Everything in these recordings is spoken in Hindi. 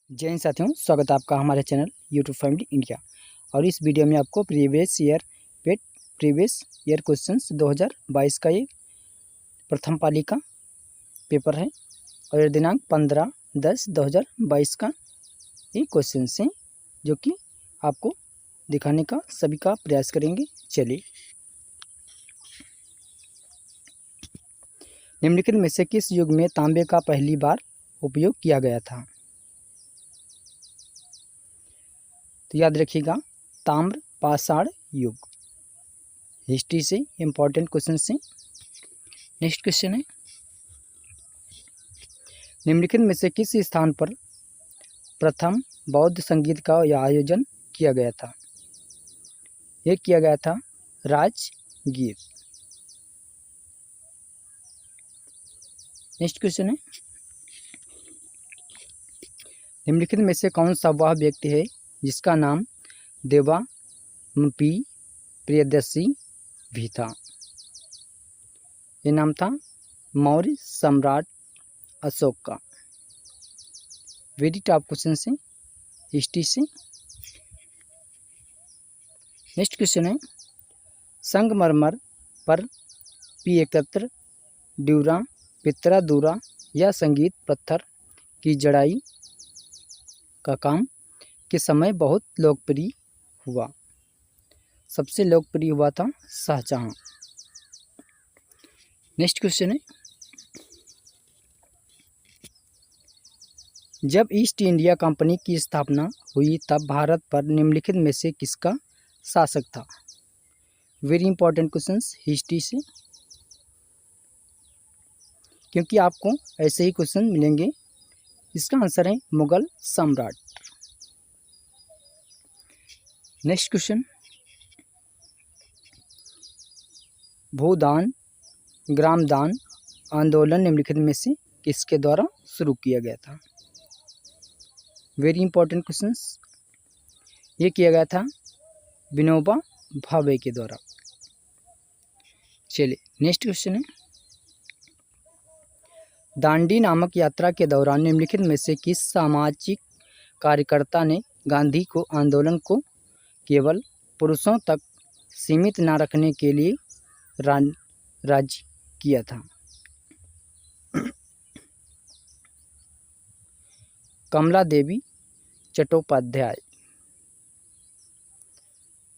जय हिंद साथियों, स्वागत है आपका हमारे चैनल यूट्यूब फैमिली इंडिया। और इस वीडियो में आपको प्रीवियस ईयर क्वेश्चंस 2022 का ये प्रथम पाली का पेपर है और ये दिनांक 15/10/2022 का ये क्वेश्चंस हैं जो कि आपको दिखाने का सभी का प्रयास करेंगे। चलिए, निम्नलिखित में से किस युग में तांबे का पहली बार उपयोग किया गया था? तो याद रखिएगा, ताम्र पाषाण युग। हिस्ट्री से इम्पोर्टेंट क्वेश्चन से नेक्स्ट क्वेश्चन है, निम्नलिखित में से किस स्थान पर प्रथम बौद्ध संगीत का आयोजन किया गया था? यह किया गया था राजगीर। नेक्स्ट क्वेश्चन है, निम्नलिखित में से कौन सा वह व्यक्ति है जिसका नाम देवमपी प्रियदर्शी भी था? ये नाम था मौर्य सम्राट अशोक का। वेरी टॉप क्वेश्चन से हिस्ट्री से। नेक्स्ट क्वेश्चन है, संगमरमर पर पी71 ड्यूरा पितरा दूरा या संगीत पत्थर की जड़ाई का काम के समय बहुत लोकप्रिय हुआ? सबसे लोकप्रिय हुआ था शाहजहां। नेक्स्ट क्वेश्चन है, जब ईस्ट इंडिया कंपनी की स्थापना हुई तब भारत पर निम्नलिखित में से किसका शासक था? वेरी इंपॉर्टेंट क्वेश्चंस हिस्ट्री से, क्योंकि आपको ऐसे ही क्वेश्चन मिलेंगे। इसका आंसर है मुगल सम्राट। नेक्स्ट क्वेश्चन, भूदान ग्रामदान आंदोलन निम्नलिखित में से किसके द्वारा शुरू किया गया था? Very important questions. ये किया गया था विनोबा भावे के द्वारा। चलिए, नेक्स्ट क्वेश्चन है, दांडी नामक यात्रा के दौरान निम्नलिखित में से किस सामाजिक कार्यकर्ता ने गांधी को आंदोलन को केवल पुरुषों तक सीमित न रखने के लिए राजी किया था? कमला देवी चट्टोपाध्याय।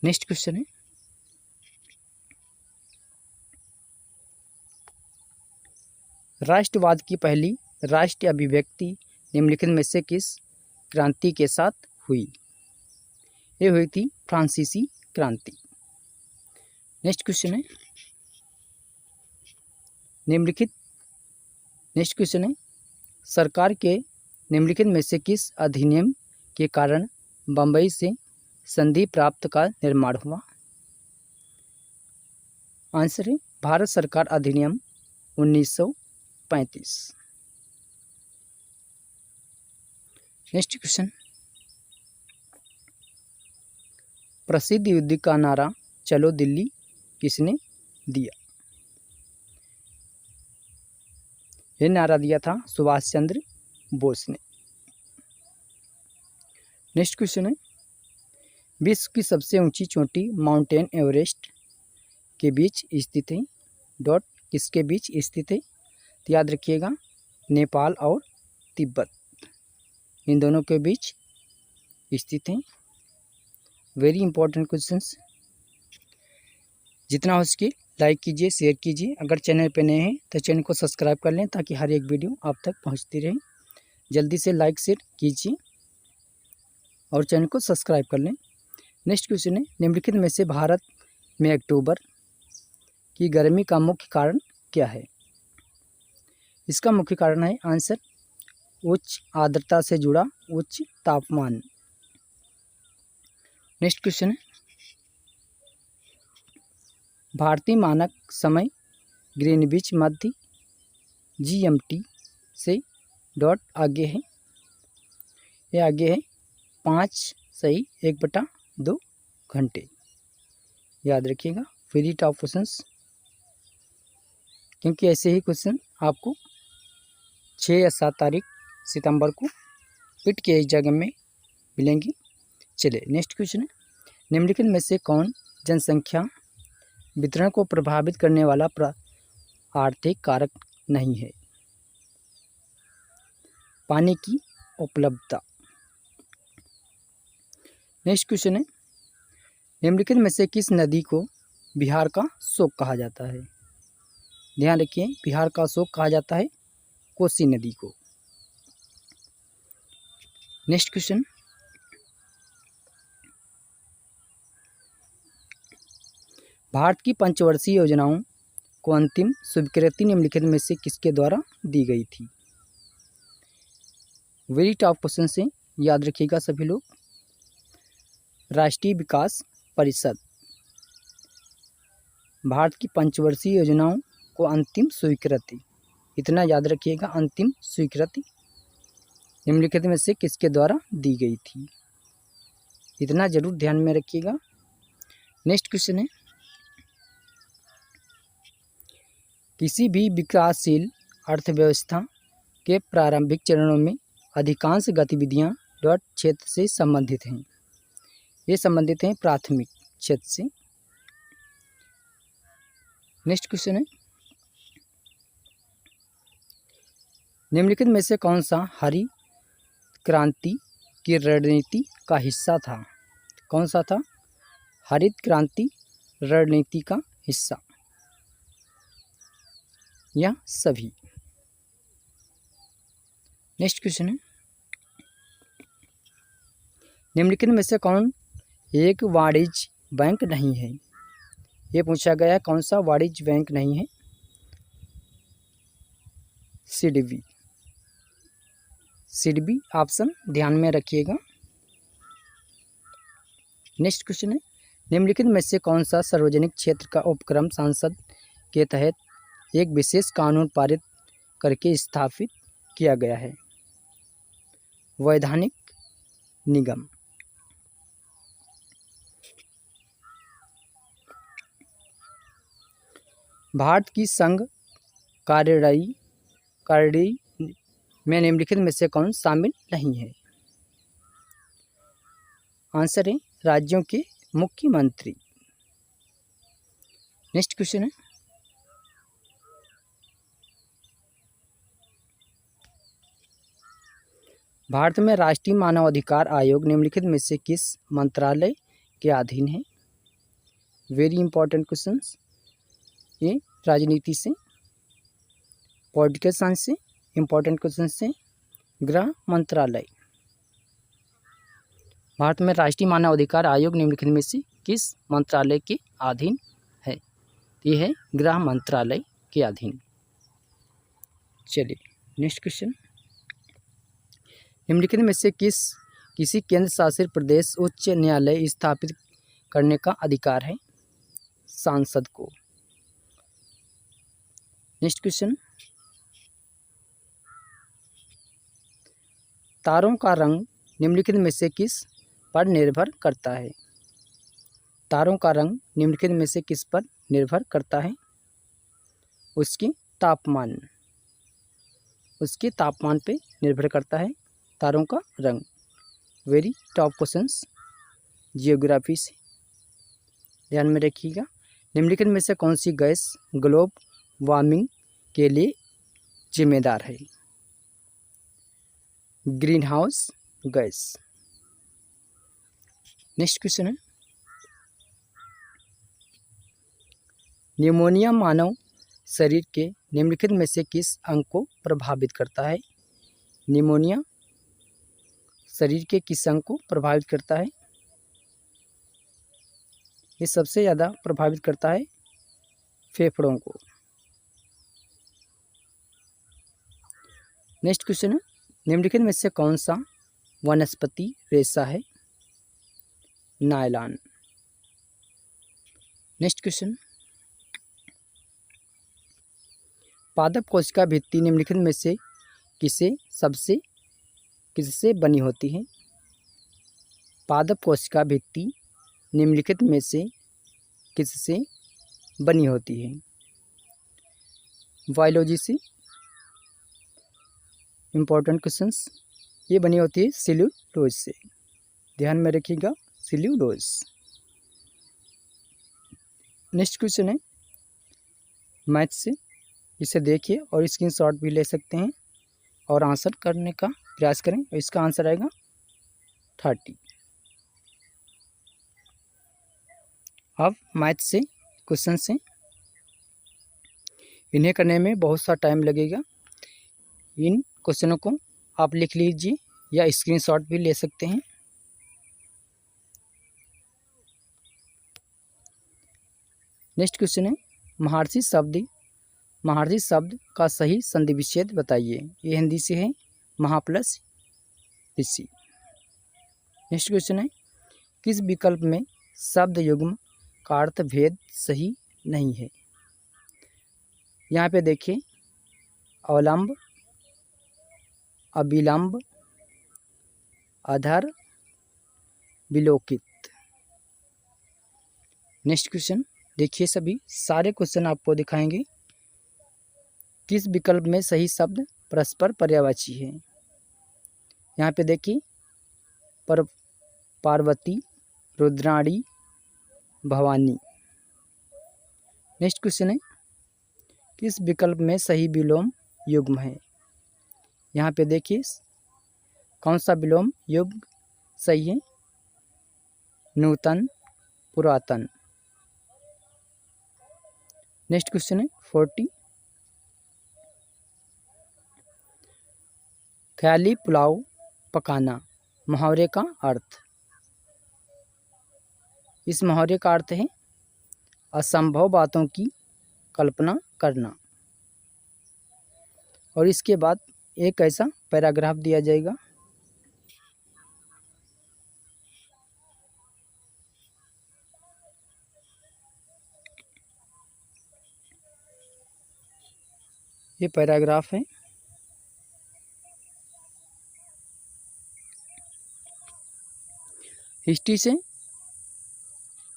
नेक्स्ट क्वेश्चन है, राष्ट्रवाद की पहली राष्ट्रीय अभिव्यक्ति निम्नलिखित में से किस क्रांति के साथ हुई? ये हुई थी फ्रांसीसी क्रांति। नेक्स्ट क्वेश्चन है, नेक्स्ट क्वेश्चन है, सरकार के निम्नलिखित में से किस अधिनियम के कारण बंबई से संधि प्राप्त का निर्माण हुआ? आंसर है भारत सरकार अधिनियम 1935। नेक्स्ट क्वेश्चन, प्रसिद्ध युद्ध का नारा चलो दिल्ली किसने दिया? यह नारा दिया था सुभाष चंद्र बोस ने। नेक्स्ट क्वेश्चन है, विश्व की सबसे ऊंची चोटी माउंटेन एवरेस्ट के बीच स्थित है। डॉट किसके बीच स्थित है? तो याद रखिएगा, नेपाल और तिब्बत, इन दोनों के बीच स्थित है। Very important questions. जितना हो सके लाइक कीजिए, शेयर कीजिए। अगर चैनल पे नए हैं तो चैनल को सब्सक्राइब कर लें ताकि हर एक वीडियो आप तक पहुंचती रहे। जल्दी से लाइक शेयर कीजिए और चैनल को सब्सक्राइब कर लें। नेक्स्ट क्वेश्चन है, निम्नलिखित में से भारत में अक्टूबर की गर्मी का मुख्य कारण क्या है? इसका मुख्य कारण है आंसर उच्च आर्द्रता से जुड़ा उच्च तापमान। नेक्स्ट क्वेश्चन है, भारतीय मानक समय ग्रीनविच मध्य GMT से डॉट आगे है, ये आगे है 5:1/2 घंटे। याद रखिएगा, फ्री टॉप क्वेश्चंस, क्योंकि ऐसे ही क्वेश्चन आपको 6 या 7 तारीख सितंबर को पिट के एक जगह में मिलेंगी। चलिए नेक्स्ट क्वेश्चन है, निम्नलिखित में से कौन जनसंख्या वितरण को प्रभावित करने वाला आर्थिक कारक नहीं है? पानी की उपलब्धता। नेक्स्ट क्वेश्चन है, निम्नलिखित में से किस नदी को बिहार का शोक कहा जाता है? ध्यान रखिए, बिहार का शोक कहा जाता है कोसी नदी को। नेक्स्ट क्वेश्चन, भारत की पंचवर्षीय योजनाओं को अंतिम स्वीकृति निम्नलिखित में से किसके द्वारा दी गई थी? वेरी टॉप क्वेश्चन से याद रखिएगा सभी लोग। राष्ट्रीय विकास परिषद। भारत की पंचवर्षीय योजनाओं को अंतिम स्वीकृति, इतना याद रखिएगा, अंतिम स्वीकृति निम्नलिखित में से किसके द्वारा दी गई थी, इतना जरूर ध्यान में रखिएगा। नेक्स्ट क्वेश्चन है, किसी भी विकासशील अर्थव्यवस्था के प्रारंभिक चरणों में अधिकांश गतिविधियां डॉट क्षेत्र से संबंधित हैं। ये संबंधित हैं प्राथमिक क्षेत्र से। नेक्स्ट क्वेश्चन है, निम्नलिखित में से कौन सा हरी क्रांति की रणनीति का हिस्सा था? कौन सा था हरित क्रांति रणनीति का हिस्सा? या सभी। नेक्स्ट क्वेश्चन है, निम्नलिखित में से कौन एक वाणिज्य बैंक नहीं है? ये पूछा गया है, कौन सा वाणिज्य बैंक नहीं है? सिडबी। सिडबी ऑप्शन ध्यान में रखिएगा। नेक्स्ट क्वेश्चन है, निम्नलिखित में से कौन सा सार्वजनिक क्षेत्र का उपक्रम संसद के तहत एक विशेष कानून पारित करके स्थापित किया गया है? वैधानिक निगम। भारत की संघ कार्यप्रणाली में निम्नलिखित में से कौन शामिल नहीं है? आंसर है राज्यों के मुख्यमंत्री। नेक्स्ट क्वेश्चन है, भारत में राष्ट्रीय मानवाधिकार आयोग निम्नलिखित में से किस मंत्रालय के अधीन है? वेरी इंपॉर्टेंट क्वेश्चंस, ये राजनीति से, पॉलिटिकल साइंस से इंपॉर्टेंट क्वेश्चन से, गृह मंत्रालय। भारत में राष्ट्रीय मानवाधिकार आयोग निम्नलिखित में से किस मंत्रालय के अधीन है? ये है गृह मंत्रालय के अधीन। चलिए नेक्स्ट क्वेश्चन, निम्नलिखित में से किसी केंद्र शासित प्रदेश उच्च न्यायालय स्थापित करने का अधिकार है? सांसद को। नेक्स्ट क्वेश्चन, तारों का रंग निम्नलिखित में से किस पर निर्भर करता है? तारों का रंग निम्नलिखित में से किस पर निर्भर करता है? उसके तापमान, उसके तापमान पे निर्भर करता है तारों का रंग। वेरी टॉप क्वेश्चंस जियोग्राफी से ध्यान में रखिएगा। निम्नलिखित में से कौन सी गैस ग्लोब वार्मिंग के लिए जिम्मेदार है? Green house gas. Next question है, निमोनिया मानव शरीर के निम्नलिखित में से किस अंग को प्रभावित करता है? निमोनिया शरीर के किस अंग को प्रभावित करता है? ये सबसे ज़्यादा प्रभावित करता है फेफड़ों को। नेक्स्ट क्वेश्चन है, निम्नलिखित में से कौन सा वनस्पति रेशा है? नायलॉन। नेक्स्ट क्वेश्चन, पादप कोशिका भित्ति निम्नलिखित में से किससे बनी होती है? पादप कोशिका भित्ति निम्नलिखित में से किससे बनी होती है? बायोलॉजी से इंपॉर्टेंट क्वेश्चंस ये बनी होती है सेल्यूलोज से, ध्यान में रखिएगा, सेल्यूलोज। नेक्स्ट क्वेश्चन है मैथ से, इसे देखिए और स्क्रीनशॉट भी ले सकते हैं और आंसर करने का प्रयास करें। और इसका आंसर आएगा 30। अब मैथ से क्वेश्चन से, इन्हें करने में बहुत सा टाइम लगेगा। इन क्वेश्चनों को आप लिख लीजिए या स्क्रीनशॉट भी ले सकते हैं। नेक्स्ट क्वेश्चन है महारथी शब्द का सही संधि विच्छेद बताइए। ये हिंदी से है, महा प्लस ऋषि। नेक्स्ट क्वेश्चन है किस विकल्प में शब्द युग्म का अर्थ भेद सही नहीं है। यहाँ पे देखिए, अवलंब, अविलंब, अधर, विलोकित। नेक्स्ट क्वेश्चन देखिए, सभी सारे क्वेश्चन आपको दिखाएंगे। किस विकल्प में सही शब्द परस्पर पर्यायवाची है। यहाँ पे देखिए, पार्वती, रुद्राणी, भवानी। नेक्स्ट क्वेश्चन है किस विकल्प में सही विलोम युग्म है। यहाँ पे देखिए कौन सा विलोम युग्म सही है, नूतन, पुरातन। नेक्स्ट क्वेश्चन है 40, ख्याली पुलाव पकाना मुहावरे का अर्थ। इस मुहावरे का अर्थ है असंभव बातों की कल्पना करना। और इसके बाद एक ऐसा पैराग्राफ दिया जाएगा, ये पैराग्राफ है। हिस्ट्री से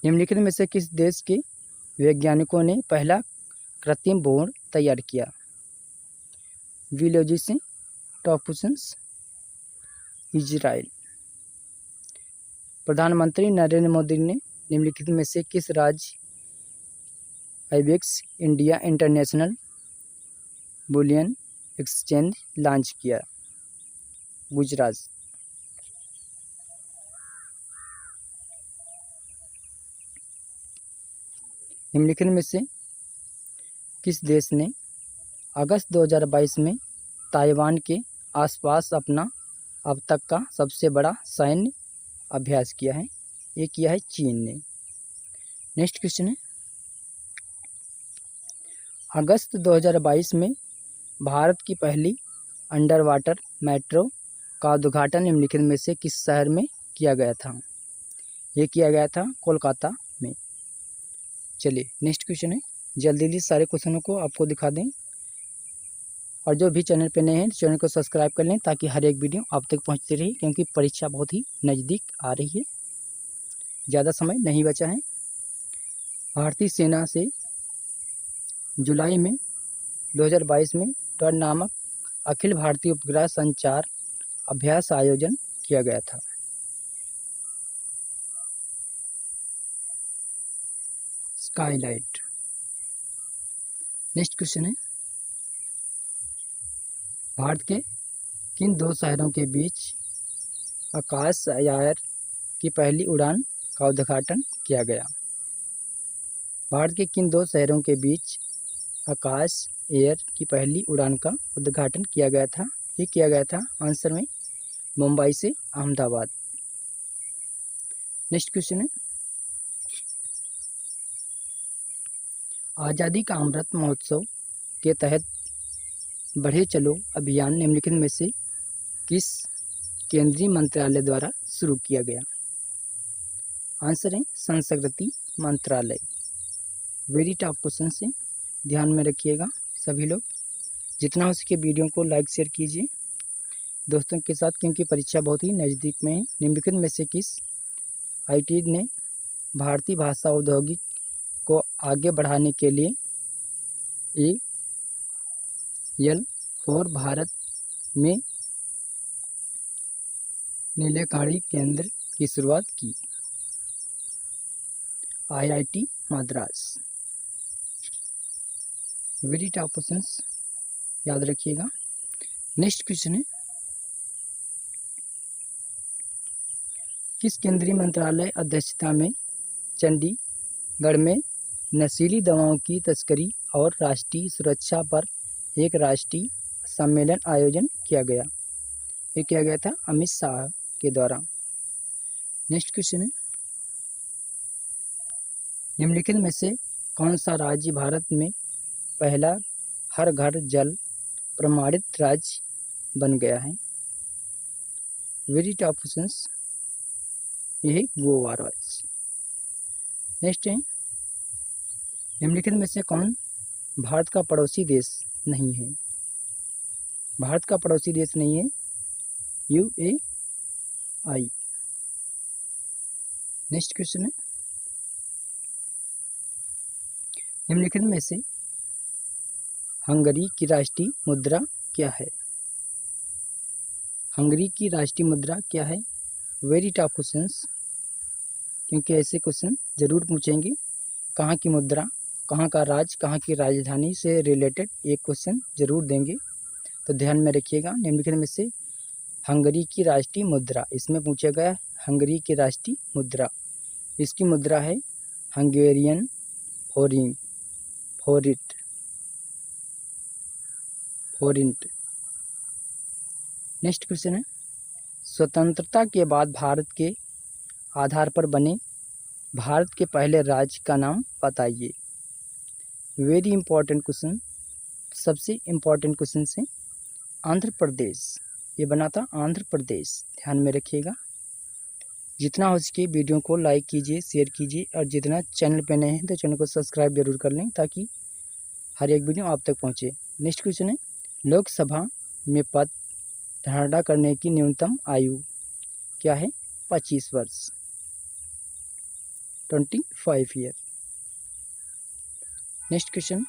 निम्नलिखित में से किस देश के वैज्ञानिकों ने पहला कृत्रिम भ्रूण तैयार किया। विलोजी से टॉप क्वेश्चंस, इजराइल। प्रधानमंत्री नरेंद्र मोदी ने निम्नलिखित में से किस राज्य Ibex India international bullion exchange launch किया। गुजरात। निम्नलिखित में से किस देश ने अगस्त 2022 में ताइवान के आसपास अपना अब तक का सबसे बड़ा सैन्य अभ्यास किया है। ये किया है चीन ने। नेक्स्ट क्वेश्चन है अगस्त 2022 में भारत की पहली अंडर वाटर मेट्रो का उद्घाटन निम्नलिखित में से किस शहर में किया गया था। ये किया गया था कोलकाता में। चलिए नेक्स्ट क्वेश्चन है, जल्दी जल्दी सारे क्वेश्चनों को आपको दिखा दें। और जो भी चैनल पे नए हैं चैनल को सब्सक्राइब कर लें ताकि हर एक वीडियो आप तक पहुंचती रहे, क्योंकि परीक्षा बहुत ही नज़दीक आ रही है, ज़्यादा समय नहीं बचा है। भारतीय सेना से जुलाई में 2022 में टॉड नामक अखिल भारतीय उपग्रह संचार अभ्यास आयोजन किया गया था। स्काईलाइट। नेक्स्ट क्वेश्चन है भारत के किन दो शहरों के बीच आकाश एयर की पहली उड़ान का उद्घाटन किया गया। भारत के किन दो शहरों के बीच आकाश एयर की पहली उड़ान का उद्घाटन किया गया था। ये किया गया था आंसर में मुंबई से अहमदाबाद। नेक्स्ट क्वेश्चन है आज़ादी का अमृत महोत्सव के तहत बढ़े चलो अभियान निम्नलिखित में से किस केंद्रीय मंत्रालय द्वारा शुरू किया गया। आंसर है संस्कृति मंत्रालय। वेरी टॉप क्वेश्चन से ध्यान में रखिएगा सभी लोग। जितना हो सके वीडियो को लाइक शेयर कीजिए दोस्तों के साथ, क्योंकि परीक्षा बहुत ही नज़दीक में है। निम्नलिखित में से किस आईटी ने भारतीय भाषा औद्योगिक को आगे बढ़ाने के लिए AL4 भारत में नीलेकणी केंद्र की शुरुआत की? IIT Madras. Very top questions, याद रखिएगा। नेक्स्ट क्वेश्चन है, किस केंद्रीय मंत्रालय अध्यक्षता में चंडीगढ़ में नशीली दवाओं की तस्करी और राष्ट्रीय सुरक्षा पर एक राष्ट्रीय सम्मेलन आयोजन किया गया? ये किया गया था अमित शाह के द्वारा। नेक्स्ट क्वेश्चन है, निम्नलिखित में से कौन सा राज्य भारत में पहला हर घर जल प्रमाणित राज्य बन गया है? वेरी टॉप क्वेश्चंस, यह गोवा राज्य। नेक्स्ट है, निम्नलिखित में से कौन भारत का पड़ोसी देश नहीं है? भारत का पड़ोसी देश नहीं है UAE। नेक्स्ट क्वेश्चन है, निम्नलिखित में से हंगरी की राष्ट्रीय मुद्रा क्या है? हंगरी की राष्ट्रीय मुद्रा क्या है? वेरी टॉप क्वेश्चंस, क्योंकि ऐसे क्वेश्चन जरूर पूछेंगे। कहाँ की मुद्रा, कहाँ का राज्य, कहाँ की राजधानी से रिलेटेड एक क्वेश्चन जरूर देंगे, तो ध्यान में रखिएगा। निम्नलिखित में से हंगरी की राष्ट्रीय मुद्रा, इसमें पूछा गया हंगरी की राष्ट्रीय मुद्रा, इसकी मुद्रा है हंगेरियन फोरिंट। नेक्स्ट क्वेश्चन है, स्वतंत्रता के बाद भारत के आधार पर बने भारत के पहले राज्य का नाम बताइए? वेरी इंपॉर्टेंट क्वेश्चन, सबसे इम्पॉर्टेंट क्वेश्चन है आंध्र प्रदेश, ये बना था आंध्र प्रदेश, ध्यान में रखिएगा। जितना हो सके वीडियो को लाइक कीजिए, शेयर कीजिए, और जितना चैनल पे नए हैं तो चैनल को सब्सक्राइब जरूर कर लें ताकि हर एक वीडियो आप तक पहुंचे। नेक्स्ट क्वेश्चन है, लोकसभा में पद धारणा करने की न्यूनतम आयु क्या है? 25 वर्ष, 25 ईयर। नेक्स्ट क्वेश्चन,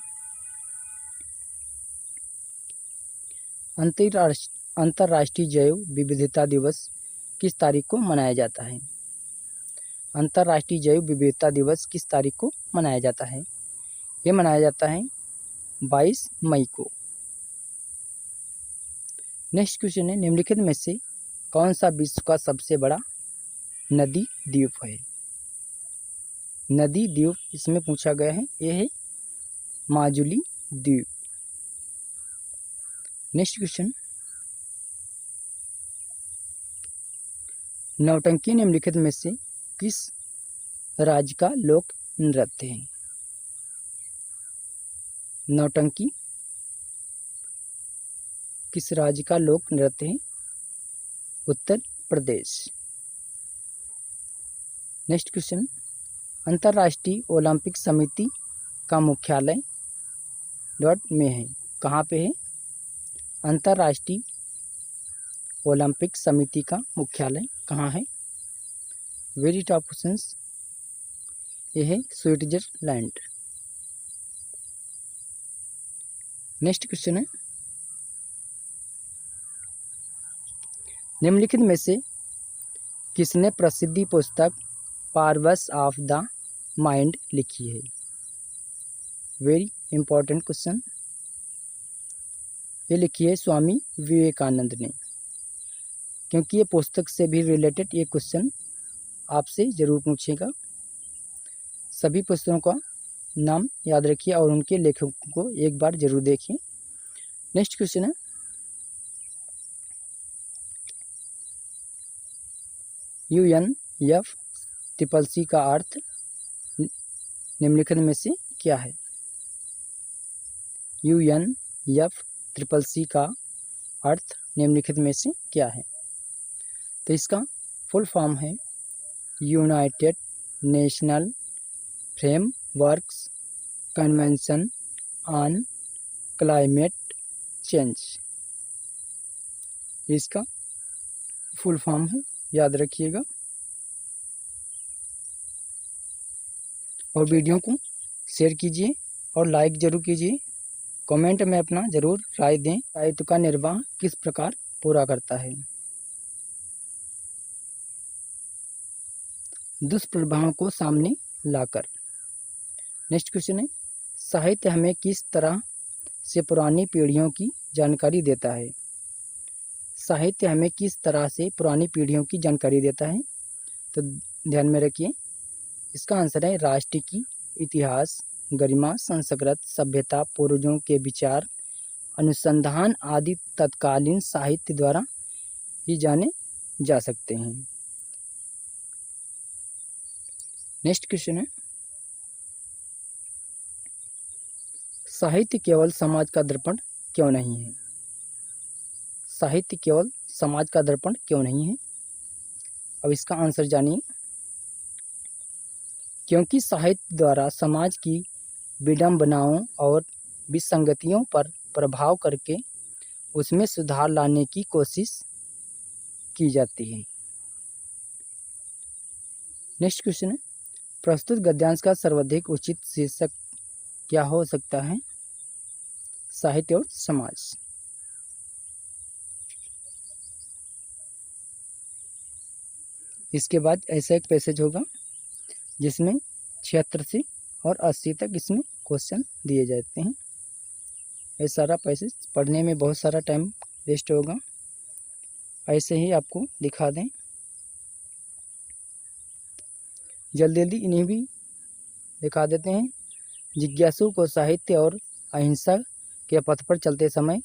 अंतर्राष्ट्रीय जैव विविधता दिवस किस तारीख को मनाया जाता है? अंतर्राष्ट्रीय जैव विविधता दिवस किस तारीख को मनाया जाता है? ये मनाया जाता है 22 मई को। नेक्स्ट क्वेश्चन है, निम्नलिखित में से कौन सा विश्व का सबसे बड़ा नदी द्वीप है? नदी द्वीप इसमें पूछा गया है, ये है माजुली द्वीप। नेक्स्ट क्वेश्चन, नौटंकी निम्नलिखित में से किस राज्य का लोक नृत्य है? नौटंकी किस राज्य का लोक नृत्य है? उत्तर प्रदेश। नेक्स्ट क्वेश्चन, अंतर्राष्ट्रीय ओलंपिक समिति का मुख्यालय में है, कहाँ पे है? अंतर्राष्ट्रीय ओलंपिक समिति का मुख्यालय कहाँ है? वेरी टॉप क्वेश्चंस, ये है स्विट्जरलैंड। नेक्स्ट क्वेश्चन है, निम्नलिखित में से किसने प्रसिद्ध पुस्तक पावर्स ऑफ द माइंड लिखी है? वेरी इंपॉर्टेंट क्वेश्चन, ये लिखी है स्वामी विवेकानंद ने, क्योंकि ये पुस्तक से भी रिलेटेड ये क्वेश्चन आपसे ज़रूर पूछेगा। सभी पुस्तकों का नाम याद रखिए और उनके लेखकों को एक बार ज़रूर देखिए। नेक्स्ट क्वेश्चन है, UNFCCC का अर्थ निम्नलिखित में से क्या है? UNFCCC का अर्थ निम्नलिखित में से क्या है? तो इसका फुल फॉर्म है United national frameworks convention on climate change, इसका फुल फॉर्म है, याद रखिएगा। और वीडियो को शेयर कीजिए और लाइक जरूर कीजिए। कमेंट में अपना जरूर राय दें, दायित्व का निर्वाह किस प्रकार पूरा करता है। दुष्प्रभावों को सामने लाकर। नेक्स्ट क्वेश्चन है, साहित्य हमें किस तरह से पुरानी पीढ़ियों की जानकारी देता है? साहित्य हमें किस तरह से पुरानी पीढ़ियों की जानकारी देता है? तो ध्यान में रखिए, इसका आंसर है राष्ट्र की इतिहास, गरिमा, संस्कृत, सभ्यता, पूर्वजों के विचार, अनुसंधान आदि तत्कालीन साहित्य द्वारा ही जाने जा सकते हैं। नेक्स्ट क्वेश्चन है, साहित्य केवल समाज का दर्पण क्यों नहीं है? साहित्य केवल समाज का दर्पण क्यों नहीं है? अब इसका आंसर जानिए। क्योंकि साहित्य द्वारा समाज की विडंबनाओं और विसंगतियों पर प्रभाव करके उसमें सुधार लाने की कोशिश की जाती है। नेक्स्ट क्वेश्चन है, प्रस्तुत गद्यांश का सर्वाधिक उचित शीर्षक क्या हो सकता है? साहित्य और समाज। इसके बाद ऐसा एक पैसेज होगा जिसमें 76 से और 80 तक इसमें क्वेश्चन दिए जाते हैं। ये सारा पैसेज पढ़ने में बहुत सारा टाइम वेस्ट होगा, ऐसे ही आपको दिखा दें। जल्दी जल्दी इन्हें भी दिखा देते हैं। जिज्ञासु को साहित्य और अहिंसा के पथ पर चलते समय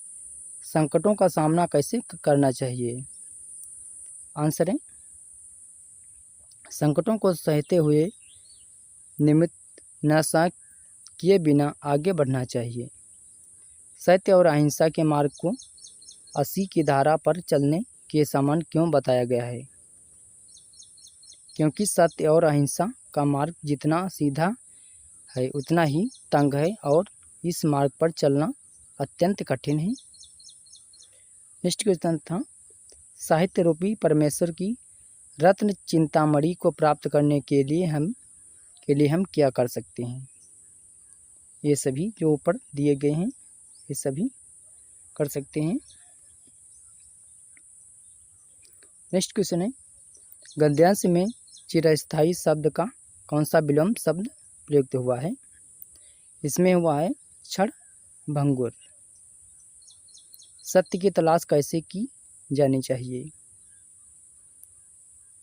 संकटों का सामना कैसे करना चाहिए? आंसर है, संकटों को सहते हुए निमित्त नशा किए बिना आगे बढ़ना चाहिए। सत्य और अहिंसा के मार्ग को 80 की धारा पर चलने के समान क्यों बताया गया है? क्योंकि सत्य और अहिंसा का मार्ग जितना सीधा है उतना ही तंग है और इस मार्ग पर चलना अत्यंत कठिन है। नेक्स्ट क्वेश्चन था, साहित्य रूपी परमेश्वर की रत्न चिंतामणि को प्राप्त करने के लिए हम क्या कर सकते हैं? ये सभी जो ऊपर दिए गए हैं ये सभी कर सकते हैं। नेक्स्ट क्वेश्चन है, गद्यांश में चिरस्थायी शब्द का कौन सा विलोम शब्द प्रयुक्त हुआ है? इसमें हुआ है क्षण भंगुर। सत्य की तलाश कैसे की जानी चाहिए?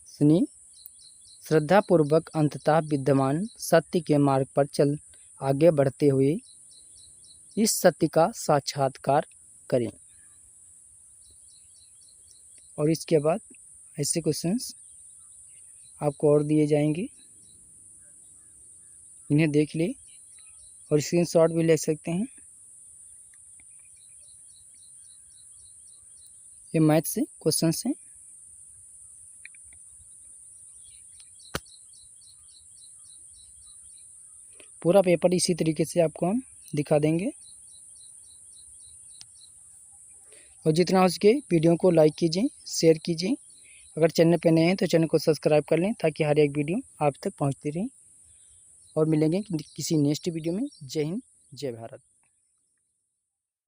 सुनिए, श्रद्धापूर्वक अंततः विद्यमान सत्य के मार्ग पर चल आगे बढ़ते हुए इस सत्य का साक्षात्कार करें। और इसके बाद ऐसे क्वेश्चंस आपको और दिए जाएंगे, इन्हें देख ले और स्क्रीनशॉट भी ले सकते हैं। ये मैथ से क्वेश्चंस हैं। पूरा पेपर इसी तरीके से आपको हम दिखा देंगे। और जितना हो सके वीडियो को लाइक कीजिए, शेयर कीजिए। अगर चैनल पे नए हैं तो चैनल को सब्सक्राइब कर लें ताकि हर एक वीडियो आप तक पहुंचती रहे। और मिलेंगे किसी नेक्स्ट वीडियो में। जय हिंद, जय भारत।